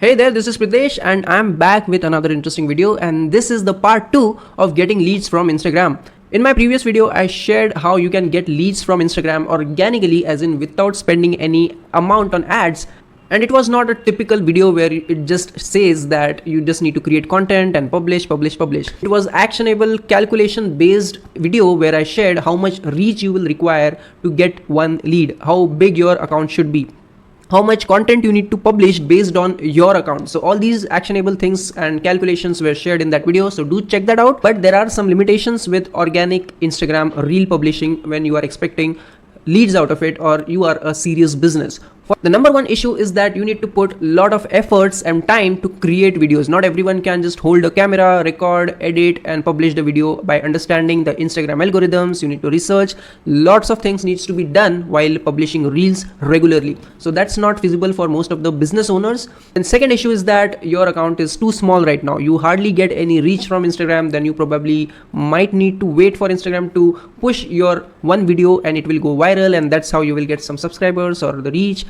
Hey there, this is Pritesh and I'm back with another interesting video, and this is the part 2 of getting leads from Instagram. In my previous video, I shared how you can get leads from Instagram organically, as in without spending any amount on ads. And it was not a typical video where it just says that you just need to create content and publish. It was actionable calculation based video where I shared how much reach you will require to get one lead, how big your account should be, how much content you need to publish based on your account. So all these actionable things and calculations were shared in that video, so do check that out. But there are some limitations with organic Instagram reel publishing when you are expecting leads out of it or you are a serious business. The number one issue is that you need to put a lot of efforts and time to create videos. Not everyone can just hold a camera, record, edit and publish the video. By understanding the Instagram algorithms, you need to research. Lots of things needs to be done while publishing reels regularly. So that's not feasible for most of the business owners. And second issue is that your account is too small right now. You hardly get any reach from Instagram. Then you probably might need to wait for Instagram to push your one video and it will go viral, and that's how you will get some subscribers or the reach.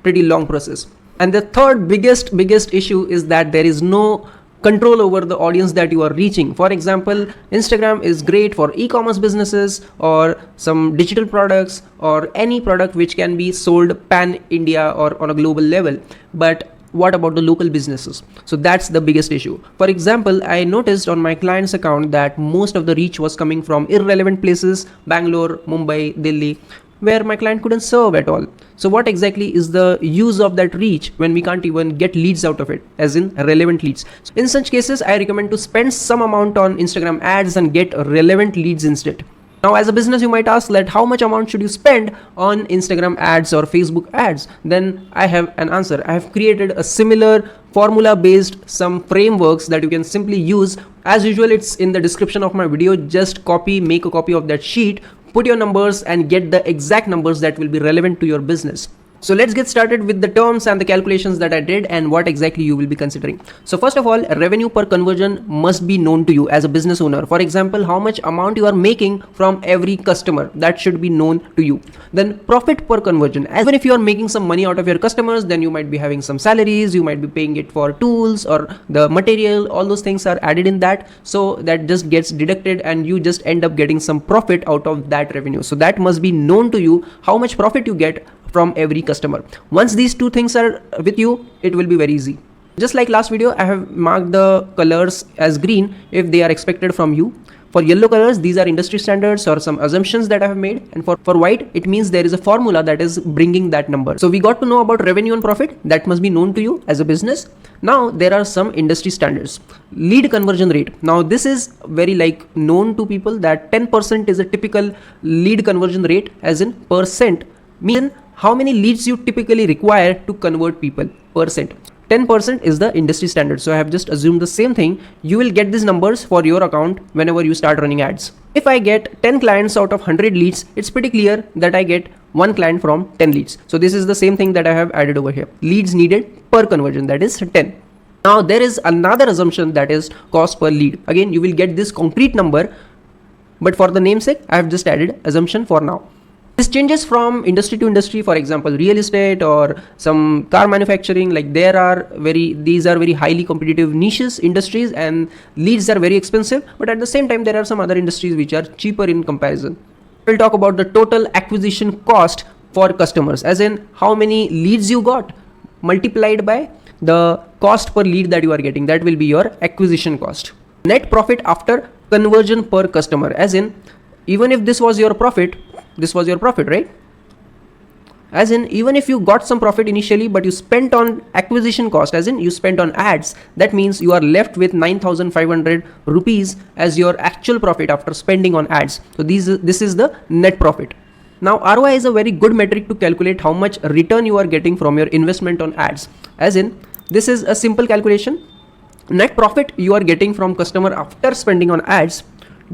Pretty long process. And the third biggest issue is that there is no control over the audience that you are reaching. For example, Instagram is great for e-commerce businesses or some digital products or any product which can be sold pan India or on a global level. But what about the local businesses? So that's the biggest issue. For example, I noticed on my client's account that most of the reach was coming from irrelevant places, Bangalore, Mumbai, Delhi, where my client couldn't serve at all. So what exactly is the use of that reach when we can't even get leads out of it, as in relevant leads? So in such cases, I recommend to spend some amount on Instagram ads and get relevant leads instead. Now, as a business, you might ask that how much amount should you spend on Instagram ads or Facebook ads? Then I have an answer. I have created a similar formula based some frameworks that you can simply use. As usual, it's in the description of my video. Just make a copy of that sheet, put your numbers and get the exact numbers that will be relevant to your business. So let's get started with the terms and the calculations that I did and what exactly you will be considering. So first of all, revenue per conversion must be known to you as a business owner. For example, how much amount you are making from every customer, that should be known to you. Then profit per conversion. Even if you are making some money out of your customers, then you might be having some salaries, you might be paying it for tools or the material, all those things are added in that. So that just gets deducted and you just end up getting some profit out of that revenue. So that must be known to you, how much profit you get from every customer. Once these two things are with you, it will be very easy. Just like last video, I have marked the colors as green if they are expected from you. For yellow colors, these are industry standards or some assumptions that I have made. And for white, it means there is a formula that is bringing that number. So we got to know about revenue and profit. That must be known to you as a business. Now there are some industry standards. Lead conversion rate. Now this is very known to people that 10% is a typical lead conversion rate, as in percent, mean how many leads you typically require to convert people. Percent. 10% is the industry standard. So I have just assumed the same thing. You will get these numbers for your account whenever you start running ads. If I get 10 clients out of 100 leads, it's pretty clear that I get one client from 10 leads. So this is the same thing that I have added over here. Leads needed per conversion, that is 10. Now there is another assumption, that is cost per lead. Again, you will get this concrete number, but for the namesake, I have just added assumption for now. This changes from industry to industry. For example, real estate or some car manufacturing, these are very highly competitive niches industries and leads are very expensive. But at the same time, there are some other industries which are cheaper in comparison. We'll talk about the total acquisition cost for customers, as in how many leads you got multiplied by the cost per lead that you are getting. That will be your acquisition cost. Net profit after conversion per customer, as in even if this was your profit, right? As in, even if you got some profit initially, but you spent on acquisition cost, as in you spent on ads, that means you are left with 9,500 rupees as your actual profit after spending on ads. So this is the net profit. Now ROI is a very good metric to calculate how much return you are getting from your investment on ads. As in, this is a simple calculation. Net profit you are getting from customer after spending on ads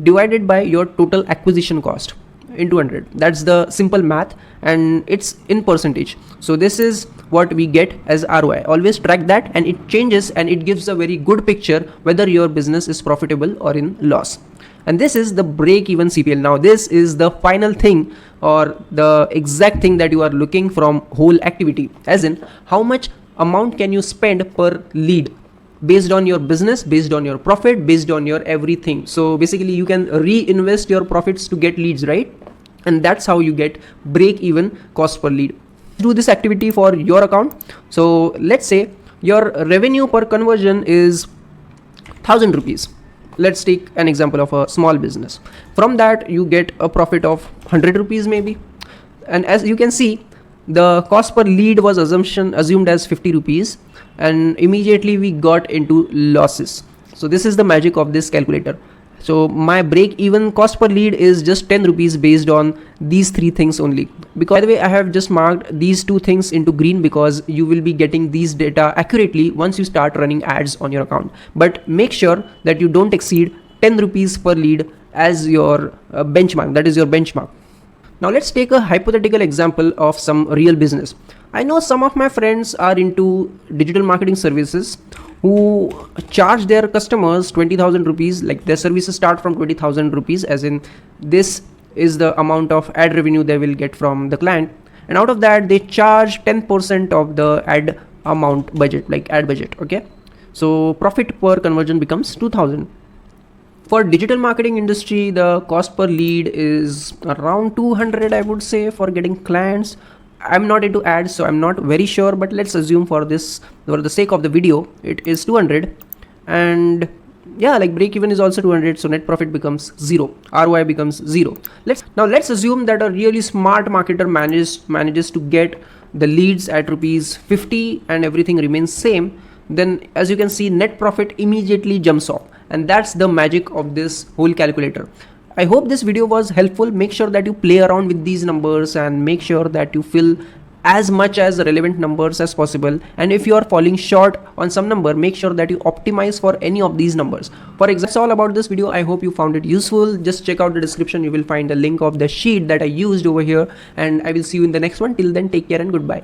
divided by your total acquisition cost into 100. That's the simple math and it's in percentage. So this is what we get as ROI. Always track that and it changes and it gives a very good picture whether your business is profitable or in loss. And this is the break even CPL. Now this is the final thing or the exact thing that you are looking from whole activity, as in how much amount can you spend per lead based on your business, based on your profit, based on your everything. So basically you can reinvest your profits to get leads, right? And that's how you get break even cost per lead. Do this activity for your account. So let's say your revenue per conversion is 1000 rupees. Let's take an example of a small business. From that you get a profit of 100 rupees maybe. And as you can see, the cost per lead was assumed as 50 rupees, and immediately we got into losses. So this is the magic of this calculator. So my break even cost per lead is just 10 rupees based on these three things only. Because by the way, I have just marked these two things into green because you will be getting these data accurately once you start running ads on your account. But make sure that you don't exceed 10 rupees per lead as your benchmark. That is your benchmark. Now let's take a hypothetical example of some real business. I know some of my friends are into digital marketing services who charge their customers 20,000 rupees. Like their services start from 20,000 rupees, as in this is the amount of ad revenue they will get from the client, and out of that they charge 10% of the ad amount budget, like ad budget. Okay, so profit per conversion becomes 2,000. For digital marketing industry, the cost per lead is around 200, I would say, for getting clients. I'm not into ads, so I'm not very sure, but let's assume for the sake of the video, it is 200. And yeah, like break even is also 200, so net profit becomes 0, ROI becomes 0. Let's assume that a really smart marketer manages to get the leads at rupees 50 and everything remains same. Then as you can see, net profit immediately jumps off, and that's the magic of this whole calculator. I hope this video was helpful. Make sure that you play around with these numbers and make sure that you fill as much as relevant numbers as possible. And if you are falling short on some number, make sure that you optimize for any of these numbers. For example, that's all about this video. I hope you found it useful. Just check out the description. You will find a link of the sheet that I used over here, and I will see you in the next one. Till then, take care and goodbye.